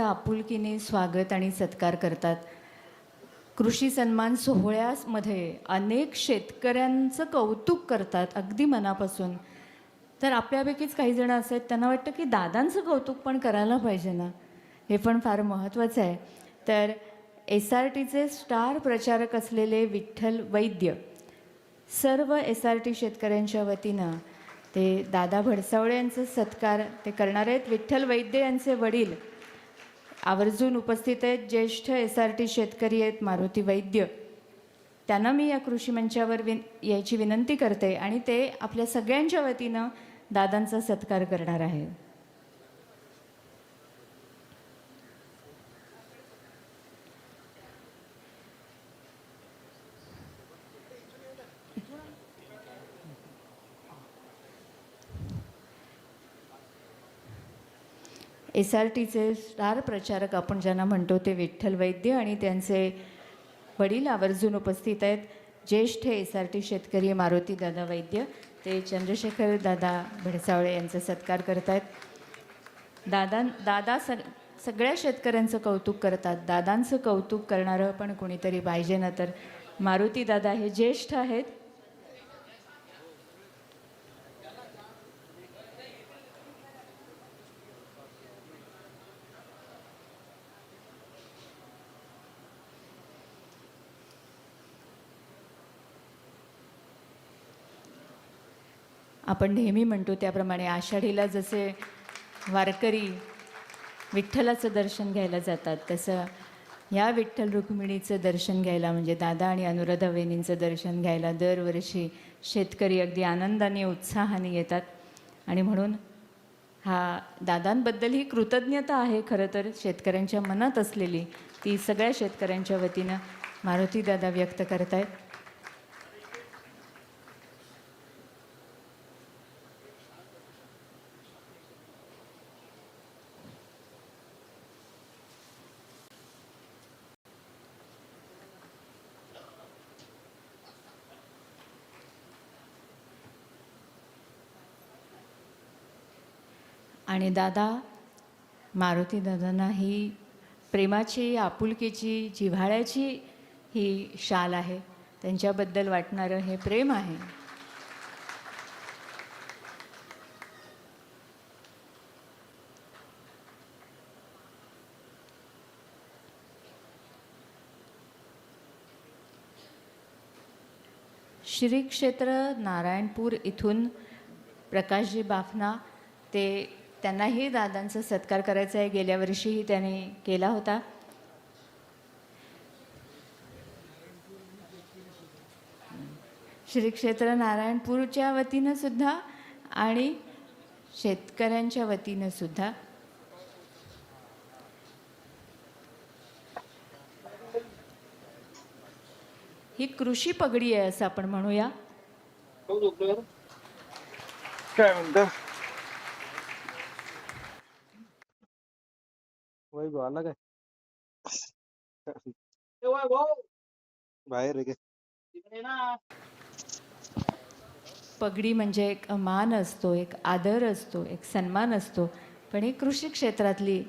आपुलकीने स्वागत आणि सत्कार करतात. कृषी सन्मान सोहळ्यामध्ये अनेक शेतकऱ्यांचं कौतुक करतात अगदी मनापासून. तर आपल्यापैकीच काही जण असे आहेत त्यांना वाटतं की दादांचं कौतुक पण करायला पाहिजे ना, हे पण फार महत्त्वाचं आहे. तर SRTचे स्टार प्रचारक असलेले विठ्ठल वैद्य सर्व SRT शेतकऱ्यांच्या वतीनं ते दादा भडसावळे यांचा सत्कार ते करणार आहेत. विठ्ठल वैद्य यांचे वडील आवर्जून उपस्थित आहेत. ज्येष्ठ SRT शेतकरी आहेत मारुती वैद्य. त्यांना मी या कृषी मंचावर यायची विनंती करते आणि ते आपल्या सगळ्यांच्या वतीनं दादांचा सत्कार करणार आहे. SRTचे स्टार प्रचारक आपण ज्यांना म्हणतो ते विठ्ठल वैद्य आणि त्यांचे वडील आवर्जून उपस्थित आहेत. ज्येष्ठ SRT शेतकरी मारुती दादा वैद्य ते चंद्रशेखर दादा भडसावळे यांचा सत्कार करत आहेत. दादा सगळ्या शेतकऱ्यांचं कौतुक करतात. दादांचं कौतुक करणारं पण कोणीतरी पाहिजे ना, तर मारुती दादा हे ज्येष्ठ आहेत. आपण नेहमी म्हणतो त्याप्रमाणे आषाढीला जसे वारकरी विठ्ठलाचं दर्शन घ्यायला जातात, तसं या विठ्ठल रुक्मिणीचं दर्शन घ्यायला म्हणजे दादा आणि अनुराधा वहिनींचं दर्शन घ्यायला दरवर्षी शेतकरी अगदी आनंदाने उत्साहाने येतात. आणि म्हणून हा दादांबद्दल ही कृतज्ञता आहे खरं तर शेतकऱ्यांच्या मनात असलेली, ती सगळ्या शेतकऱ्यांच्या वतीनं मारुती दादा व्यक्त करत आहेत. आणि दादा मारुती दादांना ही प्रेमाची आपुलकीची जिव्हाळ्याची ही शाल आहे. त्यांच्याबद्दल वाटणारं हे प्रेम आहे. श्री क्षेत्र नारायणपूर इथून प्रकाशजी बाफना त्यांनाही दादांचा सत्कार करायचा आहे. गेल्या वर्षीही त्यांनी केला होता. श्री क्षेत्र नारायणपूरच्या वतीनं सुद्धा आणि शेतकऱ्यांच्या वतीनं सुद्धा ही कृषी पगडी आहे असं आपण म्हणूया. काय म्हणता वैभव आला काय बाहेर आहे काय? पगडी म्हणजे एक मान असतो, एक आदर असतो, एक सन्मान असतो. पण ही कृषी क्षेत्रातली